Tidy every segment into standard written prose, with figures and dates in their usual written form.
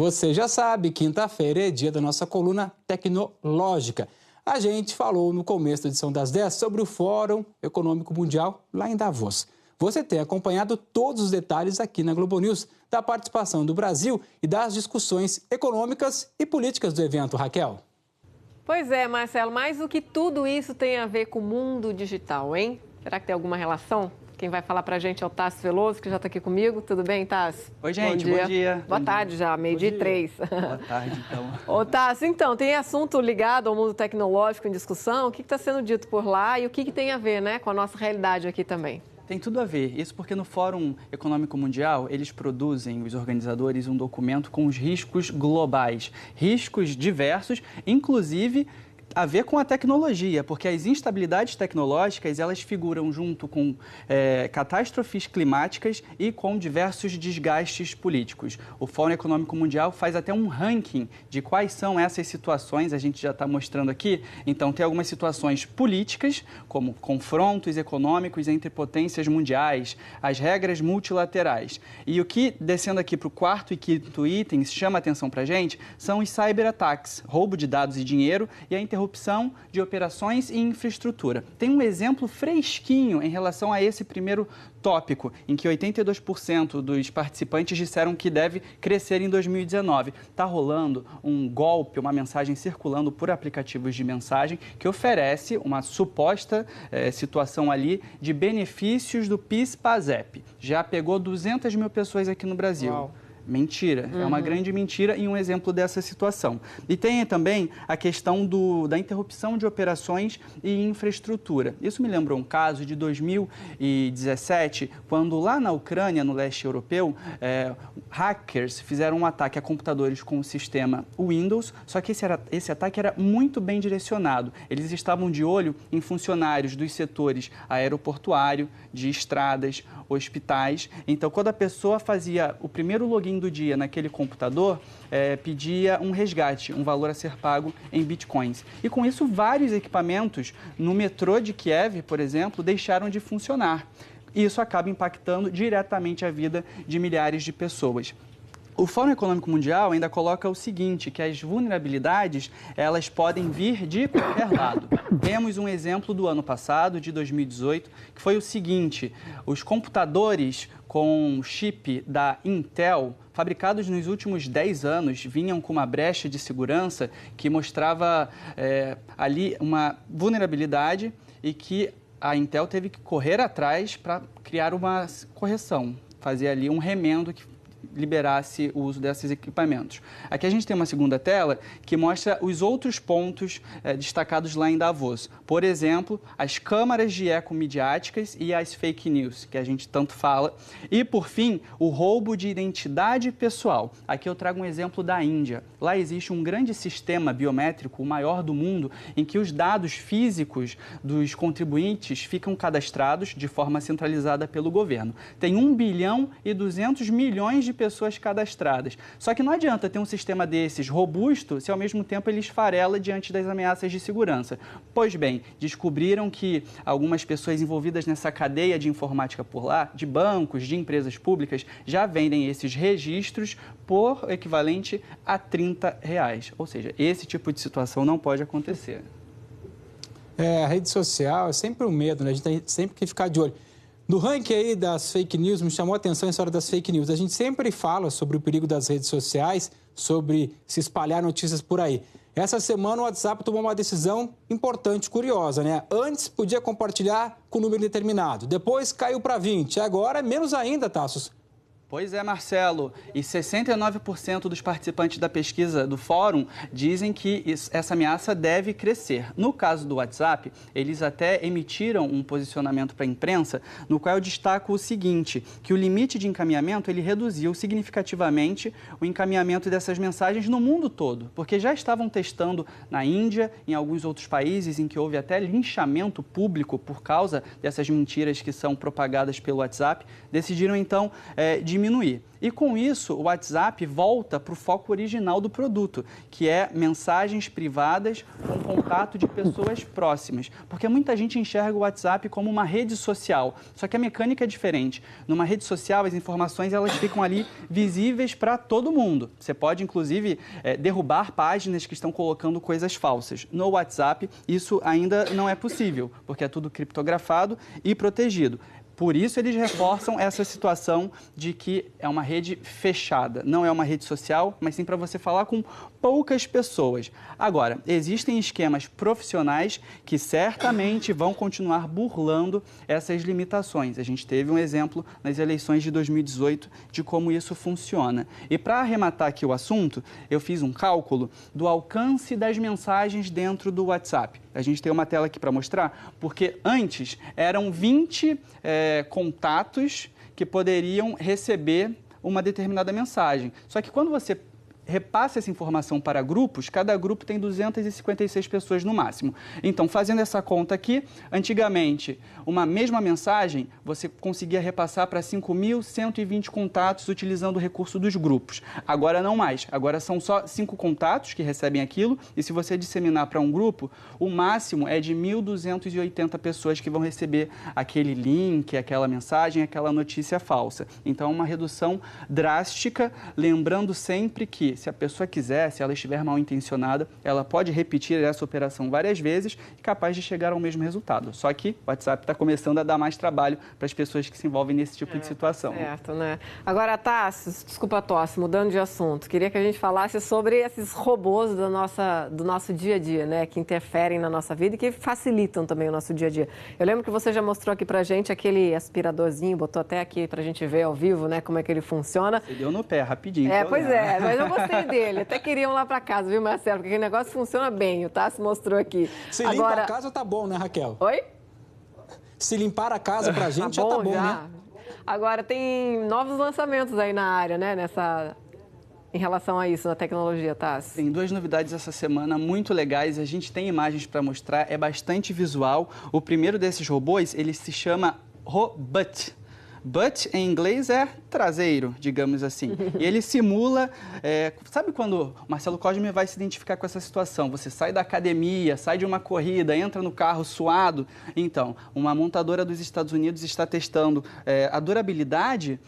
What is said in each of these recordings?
Você já sabe, quinta-feira é dia da nossa coluna tecnológica. A gente falou no começo da edição das 10 sobre o Fórum Econômico Mundial lá em Davos. Você tem acompanhado todos os detalhes aqui na Globo News da participação do Brasil e das discussões econômicas e políticas do evento, Raquel. Pois é, Marcelo, mas o que tudo isso tem a ver com o mundo digital, hein? Será que tem alguma relação? Quem vai falar pra gente é o Tasso Veloso, que já está aqui comigo. Tudo bem, Tasso? Oi, gente. Bom dia. Boa tarde já, 12:03. Boa tarde, então. Ô, Tasso, então, tem assunto ligado ao mundo tecnológico em discussão? O que está sendo dito por lá e o que tem a ver, né, com a nossa realidade aqui também? Tem tudo a ver. Isso porque no Fórum Econômico Mundial, eles produzem, os organizadores, um documento com os riscos globais. Riscos diversos, inclusive a ver com a tecnologia, porque as instabilidades tecnológicas, elas figuram junto com catástrofes climáticas e com diversos desgastes políticos. O Fórum Econômico Mundial faz até um ranking de quais são essas situações, a gente já está mostrando aqui. Então, tem algumas situações políticas, como confrontos econômicos entre potências mundiais, as regras multilaterais. E o que, descendo aqui para o quarto e quinto item, chama a atenção para a gente, são os cyberataques, roubo de dados e dinheiro e a interrupção de operações e infraestrutura. Tem um exemplo fresquinho em relação a esse primeiro tópico, em que 82% dos participantes disseram que deve crescer em 2019. Está rolando um golpe, uma mensagem circulando por aplicativos de mensagem que oferece uma suposta situação ali de benefícios do PIS/PASEP. Já pegou 200 mil pessoas aqui no Brasil. Uau. Mentira, é uma grande mentira e um exemplo dessa situação. E tem também a questão da interrupção de operações e infraestrutura. Isso me lembrou um caso de 2017, quando lá na Ucrânia, no leste europeu, hackers fizeram um ataque a computadores com o sistema Windows, só que esse ataque era muito bem direcionado. Eles estavam de olho em funcionários dos setores aeroportuário, de estradas, hospitais. Então, quando a pessoa fazia o primeiro login do dia naquele computador, pedia um resgate, um valor a ser pago em bitcoins. E com isso, vários equipamentos no metrô de Kiev, por exemplo, deixaram de funcionar. E isso acaba impactando diretamente a vida de milhares de pessoas. O Fórum Econômico Mundial ainda coloca o seguinte, que as vulnerabilidades, elas podem vir de qualquer lado. Temos um exemplo do ano passado, de 2018, que foi o seguinte: os computadores com chip da Intel, fabricados nos últimos 10 anos, vinham com uma brecha de segurança que mostrava ali uma vulnerabilidade e que a Intel teve que correr atrás para criar uma correção, fazer ali um remendo que liberasse o uso desses equipamentos. Aqui a gente tem uma segunda tela que mostra os outros pontos destacados lá em Davos. Por exemplo, as câmaras de eco midiáticas e as fake news, que a gente tanto fala. E, por fim, o roubo de identidade pessoal. Aqui eu trago um exemplo da Índia. Lá existe um grande sistema biométrico, o maior do mundo, em que os dados físicos dos contribuintes ficam cadastrados de forma centralizada pelo governo. Tem 1 bilhão e 200 milhões de pessoas cadastradas. Só que não adianta ter um sistema desses robusto se ao mesmo tempo ele esfarela diante das ameaças de segurança. Pois bem, descobriram que algumas pessoas envolvidas nessa cadeia de informática por lá, de bancos, de empresas públicas, já vendem esses registros por equivalente a R$30. Ou seja, esse tipo de situação não pode acontecer. A rede social é sempre um medo, né? A gente tem sempre que ficar de olho. No ranking aí das fake news, me chamou a atenção a história das fake news. A gente sempre fala sobre o perigo das redes sociais, sobre se espalhar notícias por aí. Essa semana o WhatsApp tomou uma decisão importante, curiosa, né? Antes podia compartilhar com número determinado, depois caiu para 20, agora menos ainda, Tassos. Pois é, Marcelo, e 69% dos participantes da pesquisa do Fórum dizem que essa ameaça deve crescer. No caso do WhatsApp, eles até emitiram um posicionamento para a imprensa, no qual eu destaco o seguinte, que o limite de encaminhamento ele reduziu significativamente o encaminhamento dessas mensagens no mundo todo, porque já estavam testando na Índia, em alguns outros países em que houve até linchamento público por causa dessas mentiras que são propagadas pelo WhatsApp, decidiram então diminuir diminuir. E com isso, o WhatsApp volta para o foco original do produto, que é mensagens privadas com contato de pessoas próximas. Porque muita gente enxerga o WhatsApp como uma rede social, só que a mecânica é diferente. Numa rede social, as informações elas ficam ali visíveis para todo mundo. Você pode, inclusive, derrubar páginas que estão colocando coisas falsas. No WhatsApp, isso ainda não é possível, porque é tudo criptografado e protegido. Por isso, eles reforçam essa situação de que é uma rede fechada. Não é uma rede social, mas sim para você falar com poucas pessoas. Agora, existem esquemas profissionais que certamente vão continuar burlando essas limitações. A gente teve um exemplo nas eleições de 2018 de como isso funciona. E para arrematar aqui o assunto, eu fiz um cálculo do alcance das mensagens dentro do WhatsApp. A gente tem uma tela aqui para mostrar, porque antes eram 20 contatos que poderiam receber uma determinada mensagem. Só que quando você repassa essa informação para grupos, cada grupo tem 256 pessoas no máximo. Então, fazendo essa conta aqui, antigamente, uma mesma mensagem, você conseguia repassar para 5.120 contatos utilizando o recurso dos grupos. Agora não mais. Agora são só 5 contatos que recebem aquilo, e se você disseminar para um grupo, o máximo é de 1.280 pessoas que vão receber aquele link, aquela mensagem, aquela notícia falsa. Então, é uma redução drástica, lembrando sempre que se a pessoa quiser, se ela estiver mal intencionada, ela pode repetir essa operação várias vezes e capaz de chegar ao mesmo resultado. Só que o WhatsApp está começando a dar mais trabalho para as pessoas que se envolvem nesse tipo de situação. Certo, né? Agora, Tassos, desculpa a tosse, mudando de assunto, queria que a gente falasse sobre esses robôs do nosso dia a dia, né? Que interferem na nossa vida e que facilitam também o nosso dia a dia. Eu lembro que você já mostrou aqui pra gente aquele aspiradorzinho, botou até aqui pra gente ver ao vivo, né? Como é que ele funciona. Você deu no pé, rapidinho. Pois é, mas eu gostei dele. Até queriam lá pra casa, viu, Marcelo? Porque aquele negócio funciona bem, o Tassi mostrou aqui. Se limpa a casa, tá bom, né, Raquel? Oi? Se limpar a casa pra gente, tá bom, já tá bom, já. né? Agora, tem novos lançamentos aí na área, né? Em relação a isso, na tecnologia, Tassi. Tem 2 novidades essa semana muito legais. A gente tem imagens para mostrar, é bastante visual. O primeiro desses robôs, ele se chama Robot. Butt, em inglês, é traseiro, digamos assim. E ele simula... sabe quando o Marcelo Cosme vai se identificar com essa situação? Você sai da academia, sai de uma corrida, entra no carro suado. Então, uma montadora dos Estados Unidos está testando a durabilidade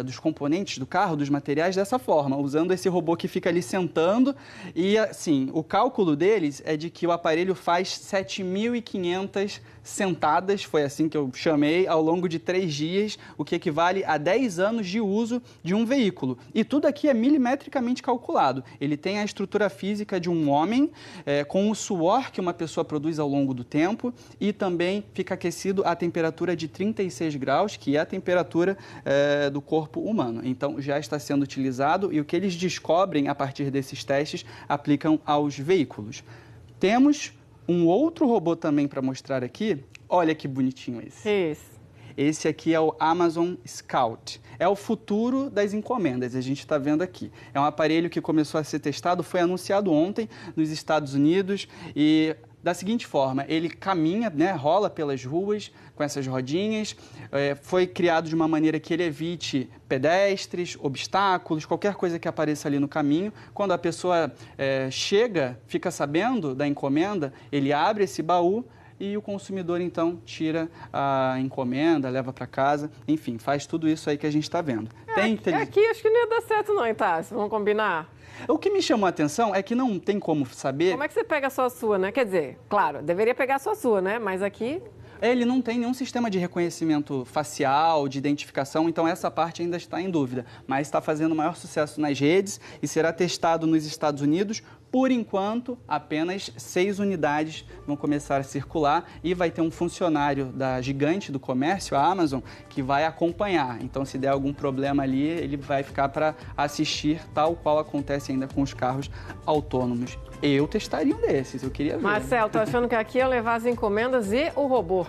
dos componentes do carro, dos materiais, dessa forma, usando esse robô que fica ali sentando. E, assim, o cálculo deles é de que o aparelho faz 7.500 sentadas, foi assim que eu chamei, ao longo de 3 dias, o que equivale a 10 anos de uso de um veículo. E tudo aqui é milimetricamente calculado. Ele tem a estrutura física de um homem, com o suor que uma pessoa produz ao longo do tempo, e também fica aquecido a temperatura de 36 graus, que é a temperatura do corpo humano. Então, já está sendo utilizado, e o que eles descobrem a partir desses testes aplicam aos veículos. Temos um outro robô também para mostrar aqui. Olha que bonitinho esse. Esse aqui é o Amazon Scout. É o futuro das encomendas, a gente está vendo aqui. É um aparelho que começou a ser testado, foi anunciado ontem nos Estados Unidos e da seguinte forma, ele caminha, né, rola pelas ruas com essas rodinhas, foi criado de uma maneira que ele evite pedestres, obstáculos, qualquer coisa que apareça ali no caminho. Quando a pessoa chega, fica sabendo da encomenda, ele abre esse baú e o consumidor, então, tira a encomenda, leva para casa, enfim, faz tudo isso aí que a gente está vendo. Aqui acho que não ia dar certo não, hein, Tassi? Vamos combinar? O que me chamou a atenção é que não tem como saber... Como é que você pega só a sua, né? Quer dizer, claro, deveria pegar só a sua, né? Mas aqui... Ele não tem nenhum sistema de reconhecimento facial, de identificação, então essa parte ainda está em dúvida. Mas está fazendo maior sucesso nas redes e será testado nos Estados Unidos. Por enquanto, apenas 6 unidades vão começar a circular e vai ter um funcionário da gigante do comércio, a Amazon, que vai acompanhar. Então, se der algum problema ali, ele vai ficar para assistir, tal qual acontece ainda com os carros autônomos. Eu testaria um desses, eu queria ver. Marcelo, tô achando que aqui ia levar as encomendas e o robô.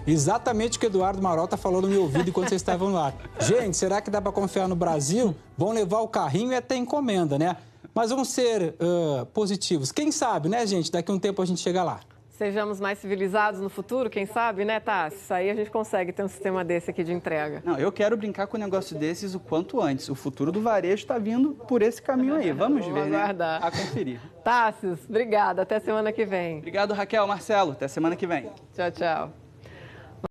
Exatamente o que o Eduardo Marota falou no meu ouvido enquanto vocês estavam lá. Gente, será que dá para confiar no Brasil? Vão levar o carrinho e até encomenda, né? Mas vamos ser positivos. Quem sabe, né, gente? Daqui a um tempo a gente chega lá. sejamos mais civilizados no futuro, quem sabe, né, Tassi? Isso aí a gente consegue ter um sistema desse aqui de entrega. Não, eu quero brincar com um negócio desses o quanto antes. O futuro do varejo está vindo por esse caminho aí. Vamos ver, aguardar. Né? A conferir. Tassi, obrigada. Até semana que vem. Obrigado, Raquel, Marcelo. Até semana que vem. Tchau, tchau.